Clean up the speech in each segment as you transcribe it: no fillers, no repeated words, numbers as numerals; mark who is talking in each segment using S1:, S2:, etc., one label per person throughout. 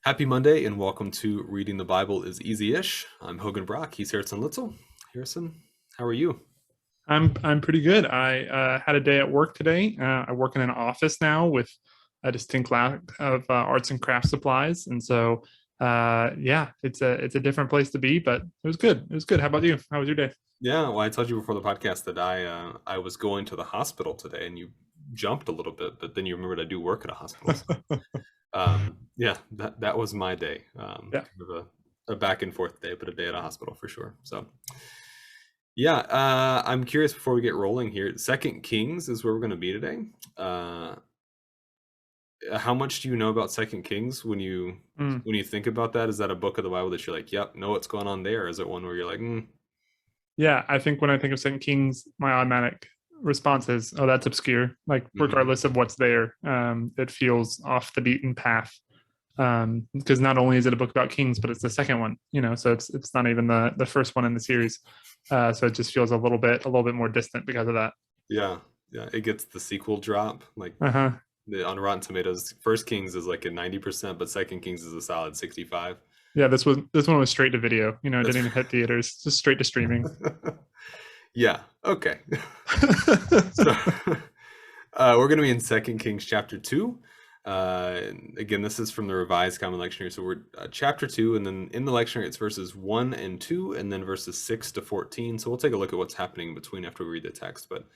S1: Happy Monday and welcome to Reading the Bible is Easy-ish. I'm Hogan Brock. He's Harrison Litzel. Harrison, how are you?
S2: I'm pretty good. I had a day at work today. I work in an office now with a distinct lack of arts and craft supplies, and so yeah, it's a different place to be, but it was good. It was good. How about you? How was your day?
S1: Yeah, well, I told you before the podcast that I was going to the hospital today, and you jumped a little bit, but then you remembered I do work at a hospital. So, yeah, that was my day.
S2: Yeah.
S1: Kind of a back and forth day, but a day at a hospital for sure. So, yeah, I'm curious before we get rolling here. Second Kings is where we're going to be today. How much do you know about Second Kings when you
S2: Mm.
S1: think about that? Is that a book of the Bible that you're like, yep, know what's going on there? Or is it one where you're like,
S2: Yeah, I think when I think of Second Kings, my automatic response is, "Oh, that's obscure." Like, regardless of what's there, it feels off the beaten path. Because not only is it a book about kings, but it's the second one. So it's not even the first one in the series. So it just feels a little bit more distant because of that.
S1: yeah, yeah, it gets the sequel drop. Like
S2: Uh-huh.
S1: on Rotten Tomatoes, First Kings is like a 90%, but Second Kings is a solid 65.
S2: Yeah, this one was straight to video. It
S1: That's
S2: didn't even hit theaters, just straight to streaming.
S1: yeah, okay. So we're going to be in Second Kings chapter 2. Again, this is from the Revised Common Lectionary. So we're chapter 2, and then in the lectionary it's verses 1 and 2, and then verses 6 to 14. So we'll take a look at what's happening in between after we read the text. But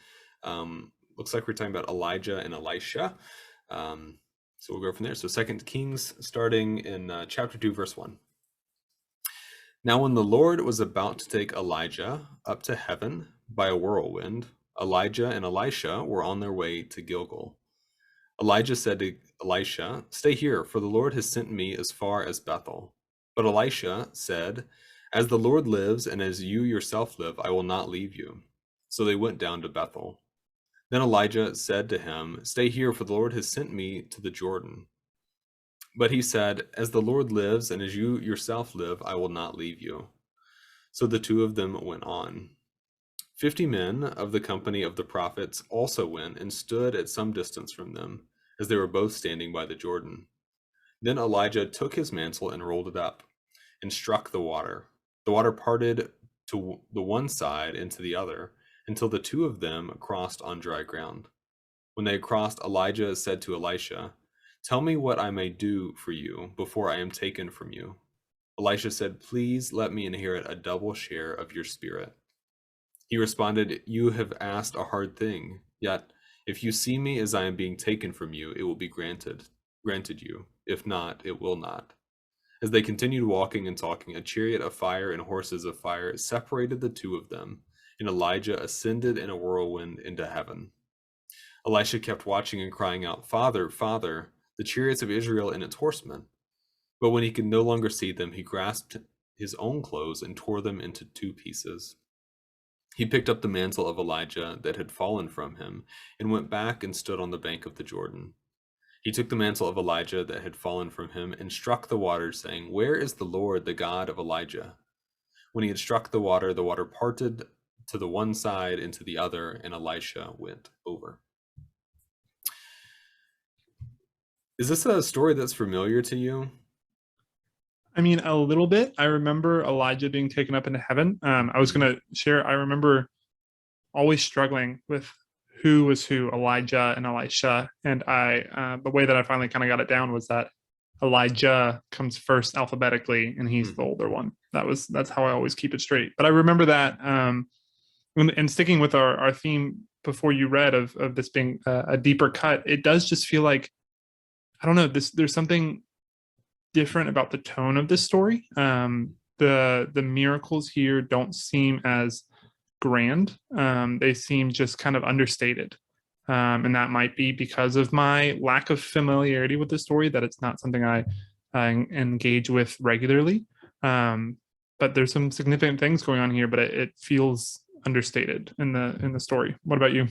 S1: looks like we're talking about Elijah and Elisha. So we'll go from there. So Second Kings, starting in chapter 2, verse 1. Now when the Lord was about to take Elijah up to heaven by a whirlwind, Elijah and Elisha were on their way to Gilgal. Elijah said to Elisha, "Stay here, for the Lord has sent me as far as Bethel." But Elisha said, "As the Lord lives and as you yourself live, I will not leave you." So they went down to Bethel. Then Elijah said to him, "Stay here, for the Lord has sent me to the Jordan." But he said, "As the Lord lives and as you yourself live, I will not leave you." So the two of them went on. 50 men of the company of the prophets also went and stood at some distance from them, as they were both standing by the Jordan. Then Elijah took his mantle and rolled it up, and struck the water. The water parted to the one side and to the other, until the two of them crossed on dry ground. When they had crossed, Elijah said to Elisha, "Tell me what I may do for you before I am taken from you." Elisha said, "Please let me inherit a double share of your spirit." He responded, "You have asked a hard thing. Yet, if you see me as I am being taken from you, it will be granted you. If not, it will not." As they continued walking and talking, a chariot of fire and horses of fire separated the two of them, and Elijah ascended in a whirlwind into heaven. Elisha kept watching and crying out, "Father, Father, the chariots of Israel and its horsemen." But when he could no longer see them, he grasped his own clothes and tore them into two pieces. He picked up the mantle of Elijah that had fallen from him and went back and stood on the bank of the Jordan. He took the mantle of Elijah that had fallen from him and struck the water, saying, "Where is the Lord, the God of Elijah?" When he had struck the water parted to the one side and to the other, and Elisha went over. Is this a story that's familiar to you?
S2: I mean, a little bit. I remember Elijah being taken up into heaven. I was
S1: Mhm.
S2: gonna share. I remember always struggling with who was who, Elijah and Elisha, and the way that I finally kind of got it down was that Elijah comes first alphabetically, and he's the
S1: Mhm.
S2: older one. That's how I always keep it straight. But I remember that, and sticking with our theme before you read of this being a deeper cut, it does just feel like, I don't know, this there's something different about the tone of this story. The miracles here don't seem as grand. They seem just kind of understated. And that might be because of my lack of familiarity with the story, that it's not something I engage with regularly. Um, but there's some significant things going on here, but it feels understated in the story. What about you?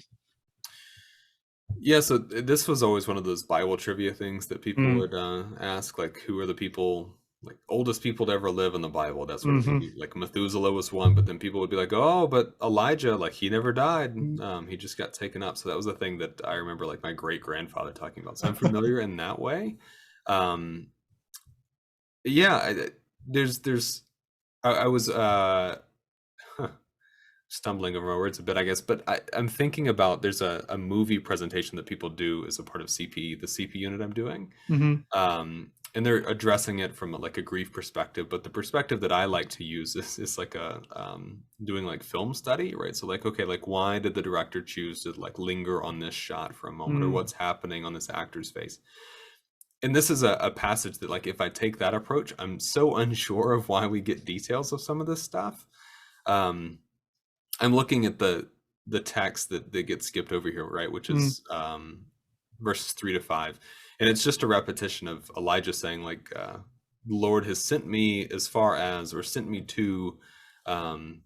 S1: Yeah, so this was always one of those Bible trivia things that people
S2: Mm,
S1: would ask, like, who are the people, like, oldest people to ever live in the Bible, that sort of thing.
S2: hmm
S1: Like, Methuselah was one, but then people would be like, "Oh, but Elijah, like, he never died. He just got taken up." So that was the thing that I remember, like, my great grandfather talking about. So I'm familiar in that way. Um, Yeah, there's I was stumbling over my words a bit, I guess, but I'm thinking about there's a movie presentation that people do as a part of CP, the CP unit I'm doing.
S2: Hmm.
S1: And they're addressing it from like a grief perspective, but the perspective that I like to use is like a doing like film study, right? So like, okay, like why did the director choose to like linger on this shot for a moment, or
S2: Mm,
S1: what's happening on this actor's face? And this is a passage that like if I take that approach, I'm so unsure of why we get details of some of this stuff. Um, I'm looking at the text that gets skipped over here, right, which
S2: mm,
S1: is verses 3 to 5, and it's just a repetition of Elijah saying, like, "The Lord has sent me as far as, or sent me to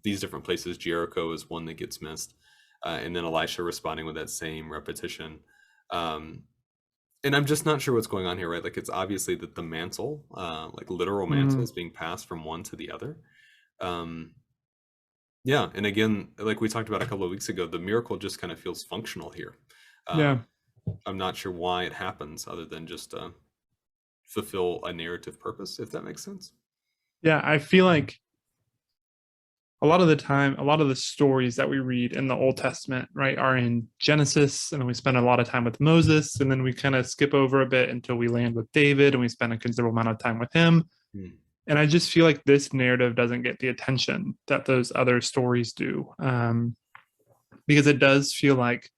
S1: these different places." Jericho is one that gets missed, and then Elisha responding with that same repetition. Um, and I'm just not sure what's going on here, right? Like, it's obviously that the mantle, like literal mantle,
S2: mm.
S1: is being passed from one to the other. Um, yeah, and again, like we talked about a couple of weeks ago, the miracle just kind of feels functional here. Uh,
S2: Yeah.
S1: I'm not sure why it happens other than just fulfill a narrative purpose, if that makes sense.
S2: Yeah. I feel like a lot of the time, a lot of the stories that we read in the Old Testament, right, are in Genesis, and then we spend a lot of time with Moses, and then we kind of skip over a bit until we land with David, and we spend a considerable amount of time with him.
S1: Hmm.
S2: And I just feel like this narrative doesn't get the attention that those other stories do, because it does feel like,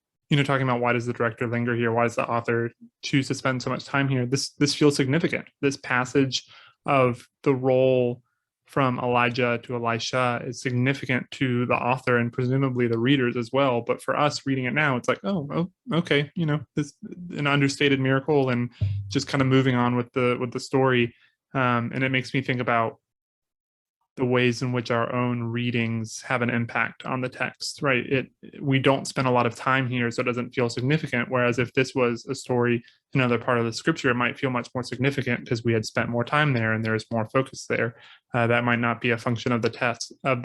S2: talking about why does the director linger here? Why does the author choose to spend so much time here? This feels significant. This passage of the role from Elijah to Elisha is significant to the author and presumably the readers as well. But for us reading it now, it's like, oh, okay, this an understated miracle, and just kind of moving on with the story. And it makes me think about the ways in which our own readings have an impact on the text, right? We don't spend a lot of time here, so it doesn't feel significant. Whereas if this was a story in another part of the scripture, it might feel much more significant because we had spent more time there and there is more focus there. That might not be a function of the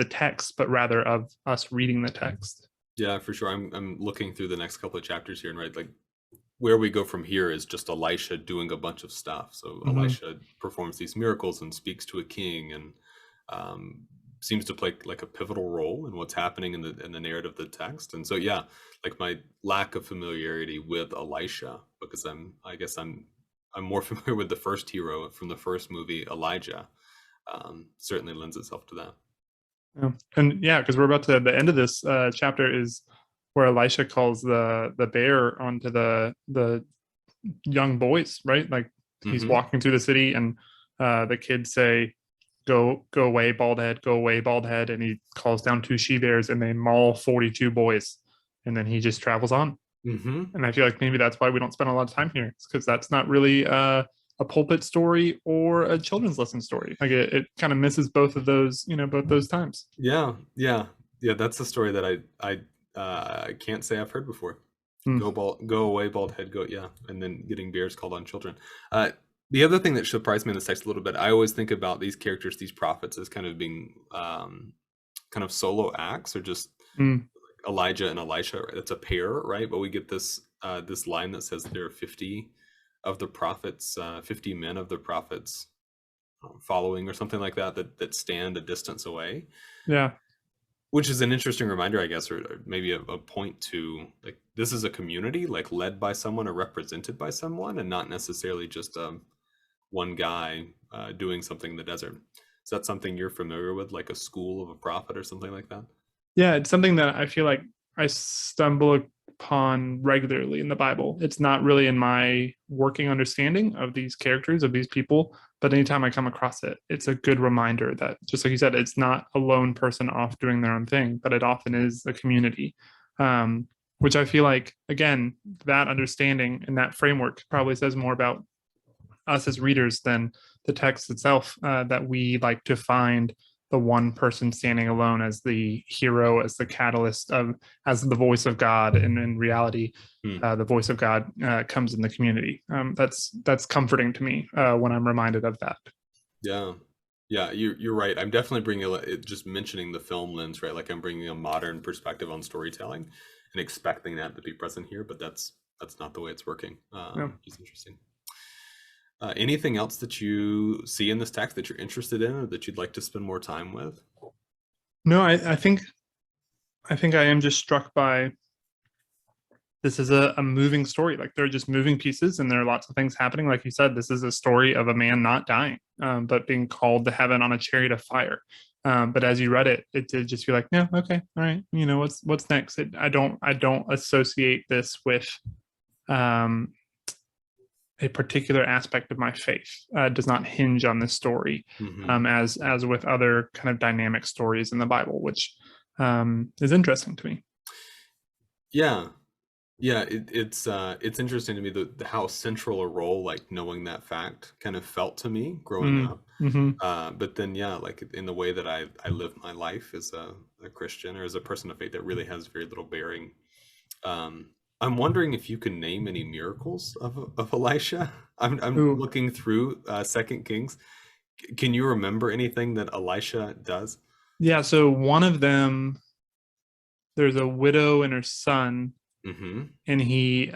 S2: text, but rather of us reading the text.
S1: Yeah, for sure. I'm looking through the next couple of chapters here, and right, like where we go from here is just Elisha doing a bunch of stuff. So
S2: Mm-hmm.
S1: Elisha performs these miracles and speaks to a king, and um, seems to play like a pivotal role in what's happening in the narrative of the text. And so, yeah, like my lack of familiarity with Elisha, because I guess I'm more familiar with the first hero from the first movie, Elijah, certainly lends itself to that.
S2: Yeah. And yeah, because we're about to the end of this chapter is where Elisha calls the bear onto the young boys, right? Like he's
S1: Hmm.
S2: walking through the city, and the kids say, "Go away, bald head! Go away, bald head!" And he calls down two she bears, and they maul 42 boys, and then he just travels on.
S1: Hmm.
S2: And I feel like maybe that's why we don't spend a lot of time here, because that's not really a pulpit story or a children's lesson story. Like it kind of misses both of those, both those times.
S1: Yeah, yeah, yeah. That's a story that I can't say I've heard before.
S2: Hmm.
S1: Go away, bald head, go. Yeah, and then getting bears called on children. Uh, the other thing that surprised me in this text a little bit, I always think about these characters, these prophets, as kind of being kind of solo acts, or just
S2: Hmm.
S1: Elijah and Elisha. Right? It's a pair, right? But we get this line that says there are 50 of the prophets, 50 men of the prophets following, or something like that, that stand a distance away,
S2: Yeah.
S1: which is an interesting reminder, I guess, or maybe a point to like this is a community like led by someone or represented by someone, and not necessarily just one guy doing something in the desert. Is that something you're familiar with, like a school of a prophet or something like that?
S2: Yeah, it's something that I feel like I stumble upon regularly in the Bible. It's not really in my working understanding of these characters, of these people, but anytime I come across it, it's a good reminder that, just like you said, it's not a lone person off doing their own thing, but it often is a community. Um, which I feel like, again, that understanding and that framework probably says more about us as readers than the text itself, that we like to find the one person standing alone as the hero, as the catalyst of, as the voice of God. And in reality,
S1: Hmm.
S2: the voice of God comes in the community. That's comforting to me when I'm reminded of that.
S1: Yeah, yeah, you're right. I'm definitely bringing just mentioning the film lens, right? Like I'm bringing a modern perspective on storytelling and expecting that to be present here, but that's not the way it's working,
S2: Yeah.
S1: which is interesting. Anything else that you see in this text that you're interested in or that you'd like to spend more time with?
S2: No, I think I am just struck by this is a moving story. Like, there are just moving pieces and there are lots of things happening. Like you said, this is a story of a man not dying, but being called to heaven on a chariot of fire. But as you read it, it did just feel like, yeah, okay, all right, what's next? I don't associate this with um, a particular aspect of my faith. Does not hinge on this story,
S1: Mm-hmm.
S2: as with other kind of dynamic stories in the Bible, which is interesting to me.
S1: Yeah. Yeah, it's interesting to me how central a role like knowing that fact kind of felt to me growing
S2: Mm,
S1: up.
S2: hmm.
S1: But then yeah, like in the way that I live my life as a Christian or as a person of faith, that really has very little bearing. I'm wondering if you can name any miracles of Elisha. I'm
S2: Ooh,
S1: looking through Second Kings. Can you remember anything that Elisha does?
S2: yeah. So one of them, there's a widow and her son,
S1: Mm-hmm.
S2: and he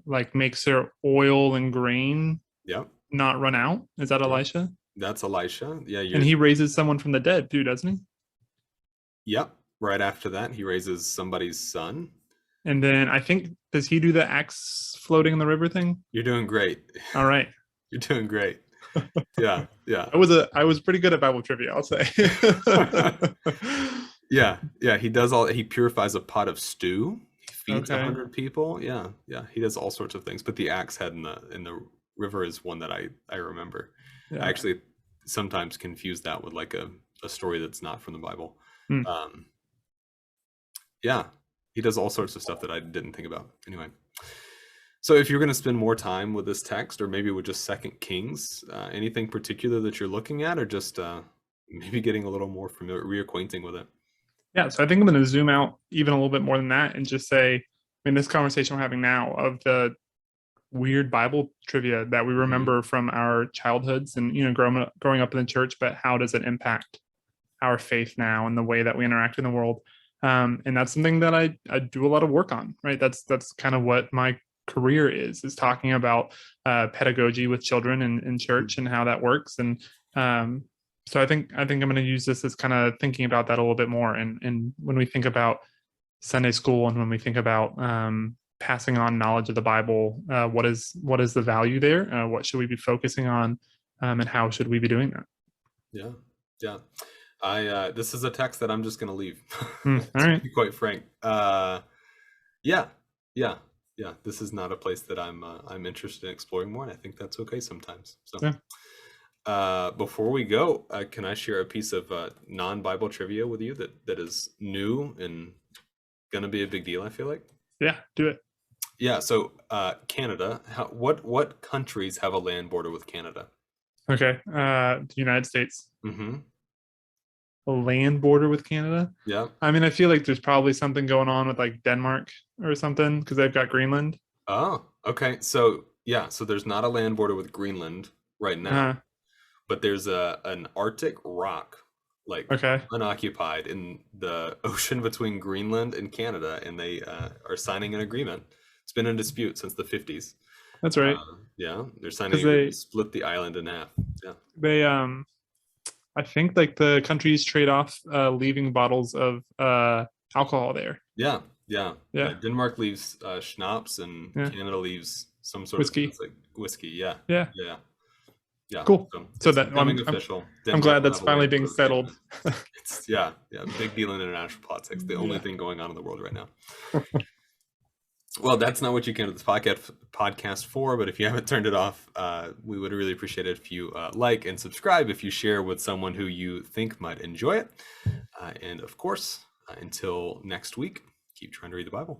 S2: like makes their oil and grain
S1: Yep.
S2: not run out. Is that
S1: Yep.
S2: Elisha?
S1: That's Elisha. Yeah,
S2: And
S1: you're
S2: he raises someone from the dead too, doesn't he?
S1: Yep. Right after that, he raises somebody's son.
S2: And then I think, does he do the axe floating in the river thing?
S1: You're doing great.
S2: All right.
S1: You're doing great. Yeah, yeah.
S2: I was pretty good at Bible trivia, I'll say.
S1: Yeah, yeah. He purifies a pot of stew. He feeds a
S2: Okay.
S1: hundred people. Yeah, yeah. He does all sorts of things. But the axe head in the river is one that I remember. I
S2: Yeah.
S1: actually sometimes confuse that with like a story that's not from the Bible.
S2: Hmm.
S1: Um, yeah, he does all sorts of stuff that I didn't think about. Anyway. So if you're going to spend more time with this text, or maybe with just Second Kings, anything particular that you're looking at, or just maybe getting a little more familiar, reacquainting with it?
S2: Yeah. So I think I'm going to zoom out even a little bit more than that and just say, I mean, this conversation we're having now of the weird Bible trivia that we
S1: Hmm.
S2: remember from our childhoods and, growing up in the church, but how does it impact our faith now and the way that we interact in the world? And that's something that I do a lot of work on, right? That's kind of what my career is talking about pedagogy with children in church and how that works. And so I think I'm going to use this as kind of thinking about that a little bit more. And when we think about Sunday school and when we think about passing on knowledge of the Bible, what is the value there? What should we be focusing on, and how should we be doing that?
S1: Yeah, yeah. I this is a text that I'm just going to leave,
S2: All
S1: to
S2: right.
S1: be quite frank. Yeah, yeah, yeah. This is not a place that I'm interested in exploring more, and I think that's okay sometimes. So.
S2: Yeah.
S1: Before we go, can I share a piece of non-Bible trivia with you that is new and gonna be a big deal, I feel like?
S2: Yeah. Do it.
S1: Yeah, so Canada, what countries have a land border with Canada?
S2: Okay. The United States,
S1: Mm-hmm.
S2: a land border with Canada.
S1: Yeah.
S2: I mean, I feel like there's probably something going on with like Denmark or something because they've got Greenland.
S1: Oh, okay. So yeah, so there's not a land border with Greenland right now,
S2: Uh,
S1: but there's an Arctic rock, like
S2: okay.
S1: unoccupied in the ocean between Greenland and Canada, and they are signing an agreement. It's been in dispute since the 50s.
S2: That's right.
S1: Yeah, they're signing
S2: Because
S1: an agreement
S2: they
S1: to split the island in half. Yeah.
S2: they I think like the countries trade off leaving bottles of alcohol there.
S1: Yeah, yeah, yeah.
S2: Yeah.
S1: Denmark leaves schnapps, and
S2: Yeah.
S1: Canada leaves some sort of
S2: Whiskey.
S1: it's like whiskey. Yeah,
S2: Yeah.
S1: yeah, yeah.
S2: Cool.
S1: So
S2: So
S1: it's
S2: that
S1: becoming official.
S2: I'm
S1: Denmark
S2: glad
S1: will
S2: that's
S1: have a
S2: finally
S1: land
S2: being
S1: border with
S2: settled.
S1: Canada. It's yeah, yeah. Big deal in international politics. The only
S2: Yeah.
S1: thing going on in the world right now. Well, that's not what you came to this podcast for, but if you haven't turned it off, we would really appreciate it if you like and subscribe, if you share with someone who you think might enjoy it. And of course, until next week, keep trying to read the Bible.